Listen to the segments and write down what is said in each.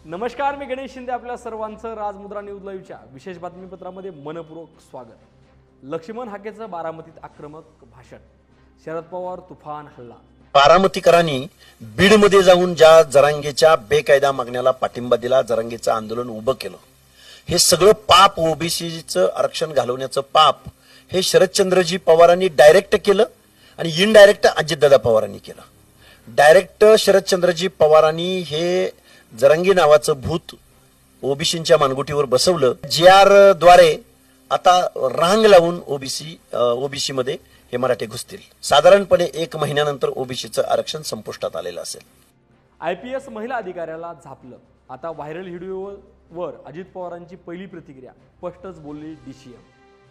नमस्कार, मी गणेश शिंदे. आपल्या सर्वांचं राजमुद्रा न्यूज लाईव्हच्या विशेष बातमीपत्रामध्ये मनपूर्वक स्वागत. लक्ष्मण हाकेचं बारामतीत आक्रमक भाषण. शरद पवार तुफान हल्ला. बारामतीकरांनी बीडमध्ये जाऊन ज्या जरांगेच्या बेकायदा मागण्याला पाठिंबा दिला, जरांगेचं आंदोलन उभं केलं, हे सगळं पाप, ओबीसीचं आरक्षण घालवण्याचं पाप हे शरदचंद्रजी पवारांनी डायरेक्ट केलं आणि इनडायरेक्ट अजितदादा पवारांनी केलं. डायरेक्ट शरदचंद्रजी पवारांनी हे जरांगी नावाचं भूत ओबीसींच्या मानगुटीवर बसवलं. जीआर द्वारे आता रांग लावून ओबीसी मध्ये हे मराठी घुसतील. साधारणपणे 1 महिन्यानंतर ओबीसीचं आरक्षण संपुष्टात आलेलं असेल. IPS महिला अधिकाऱ्याला झापलं. आता व्हायरल व्हिडिओवर अजित पवारांची पहिली प्रतिक्रिया. स्पष्टच बोलली DCM.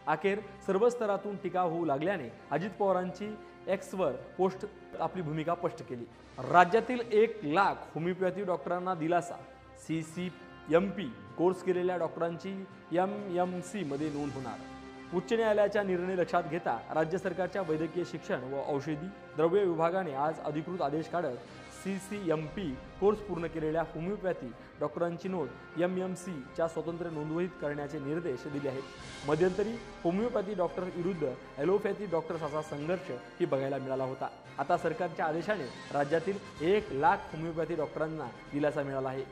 अखेर सर्व स्तरातून टीका होऊ लागल्याने अजित पवारांची एक्सवर पोस्ट आपली भूमिका स्पष्ट केली. राज्यातील 1 लाख होमिओपॅथी डॉक्टरांना दिलासा. CCMP कोर्स केलेल्या डॉक्टरांची MMC मध्ये नोंद होणार. उच्च न्यायालयाचा निर्णय लक्षात घेता राज्य सरकारच्या वैद्यकीय शिक्षण व औषधी द्रव्य विभागाने आज अधिकृत आदेश काढत CCMP कोर्स पूर्ण केलेल्या होमिओपॅथी डॉक्टरांची नोंद MMC च्या स्वतंत्र नोंदवहीत करण्याचे निर्देश दिले आहेत. मध्यंतरी होमिओपॅथी डॉक्टर विरुद्ध ॲलोपॅथी डॉक्टर्स असा संघर्ष ही बघायला मिळाला होता. आता सरकारच्या आदेशाने राज्यातील 1 लाख होमिओपॅथी डॉक्टरांना दिलासा मिळाला आहे.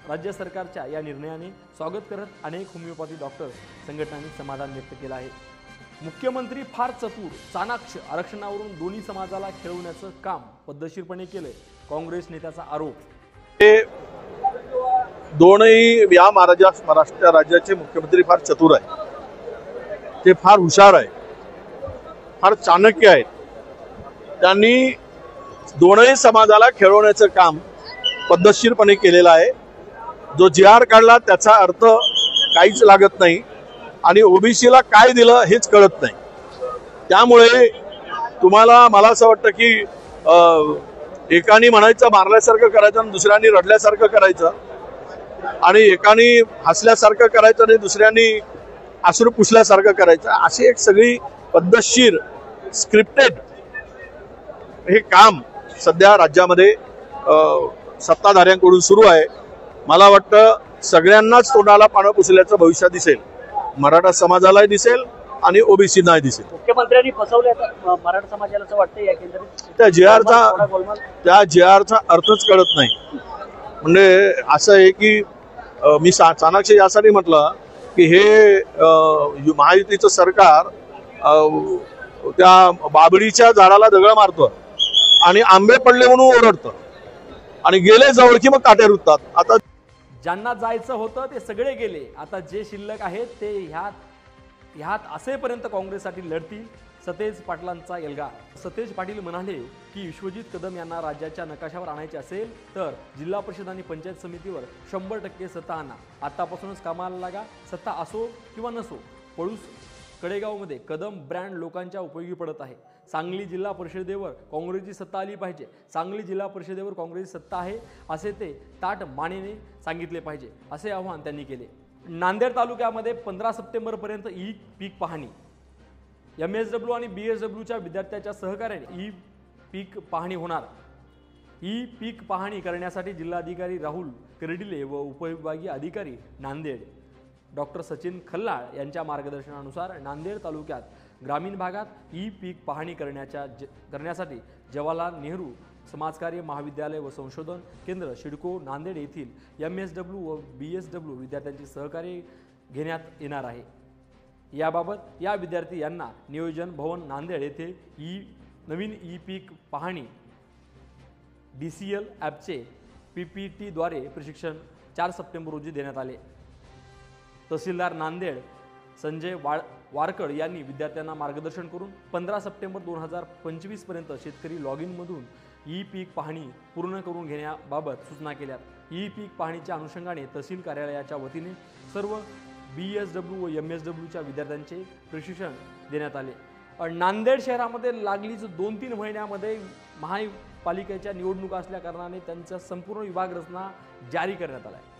राज्य सरकारच्या या निर्णयाने स्वागत करत अनेक होमिओपॅथी डॉक्टर्स संघटनांनी समाधान व्यक्त केलं आहे. मुख्यमंत्री फार चतुर, चाणाक्ष आरक्षणावरून दोन्ही समाजाला खेळवण्याचं काम पद्धतशीरपणे केलंय. काँग्रेस नेत्याचा आरोप. दोनही या महाराष्ट्र राज्याचे मुख्यमंत्री फार चतुर आहे, ते फार हुशार आहे, फार चाणक्य आहेत. त्यांनी दोनही समाजाला खेळवण्याचं काम पद्धतशीरपणे केलेलं आहे. जो जीआर काढला त्याचा अर्थ काहीच लागत नाही आणि ओबीसीला काय दिलं हेच कळत नाही. त्यामुळे मला असं वाटतं की एकाने म्हणायचं मारल्यासारखं करायचं आणि दुसऱ्यांनी रडल्यासारखं करायचं आणि एकाने हसल्यासारखं करायचं आणि दुसऱ्यांनी अश्रू पुसल्यासारखं करायचं. अशी एक सगळी पद्धतशीर स्क्रिप्टेड हे काम सध्या राज्यामध्ये सत्ताधाऱ्यांकडून सुरू आहे. मला वाटतं सगळ्यांनाच तोंडाला पानं पुसल्याचं भविष्य दिसेल. मराठा समाजालाही दिसेल आणि ओबीसीनाही दिसेल. मुख्यमंत्र्यांनी फसवले मराठा समाजाला असं वाटतं या केंद्रात. त्या जीआरचा अर्थच कळत नाही. म्हणजे असं आहे की मी चाणाक्ष यासाठी म्हटलं की हे महायुतीचं सरकार त्या बाबळीच्या झाडाला दगड मारतं आणि आंबे पडले म्हणून ओरडतं आणि गेले जवळ की मग काटे रुततात. आता ज्यांना जायचं होतं ते सगळे गेले. आता जे शिल्लक आहेत ते ह्यात असेपर्यंत काँग्रेससाठी लढतील. सतेज पाटलांचा एल्गार. सतेज पाटील म्हणाले की विश्वजित कदम यांना राज्याच्या नकाशावर आणायचे असेल तर जिल्हा परिषद आणि पंचायत समितीवर 100% सत्ता आणा. आतापासूनच कामाला लागा. सत्ता असो किंवा नसो. पळूस कडेगावमध्ये कदम ब्रँड लोकांच्या उपयोगी पडत आहे. सांगली जिल्हा परिषदेवर काँग्रेसची सत्ता आली पाहिजे. सांगली जिल्हा परिषदेवर काँग्रेसची सत्ता आहे असे ते ताट मानेने सांगितले पाहिजे, असे आवाहन त्यांनी केले. नांदेड तालुक्यामध्ये 15 सप्टेंबरपर्यंत पीक पाहणी. MSW आणि BSWच्या विद्यार्थ्यांच्या सहकार्याने पीक पाहणी होणार. पीक पाहणी करण्यासाठी जिल्हाधिकारी राहुल कर्डिले व उपविभागीय अधिकारी नांदेड डॉक्टर सचिन खल्लाळ यांच्या मार्गदर्शनानुसार नांदेड तालुक्यात ग्रामीण भागात पीक पाहणी करण्यासाठी जवाहरलाल नेहरू समाजकार्य महाविद्यालय व संशोधन केंद्र सिडको नांदेड येथील MSW व BSW विद्यार्थ्यांचे सहकार्य घेण्यात येणार आहे. याबाबत या विद्यार्थी यांना नियोजन भवन नांदेड येथे नवीन पीक पाहणी DCL ॲपचे PPT द्वारे प्रशिक्षण 4 सप्टेंबर रोजी देण्यात आले. तहसीलदार नांदेड संजय वारकड यांनी विद्यार्थ्यांना मार्गदर्शन करून 15 सप्टेंबर 2025 पर्यंत शेतकरी लॉग इन मधून पीक पाहणी पूर्ण करून घेण्याबाबत सूचना केल्या. पीक पाहणीच्या अनुषंगाने तहसील कार्यालयाच्या वतीने सर्व BSW व MSWच्या विद्यार्थ्यांचे प्रशिक्षण देण्यात आले. नांदेड शहरामध्ये लागलीच 2-3 महिन्यामध्ये महापालिकेच्या निवडणुका असल्या कारणाने त्यांचा संपूर्ण विभाग रचना जारी करण्यात आला आहे.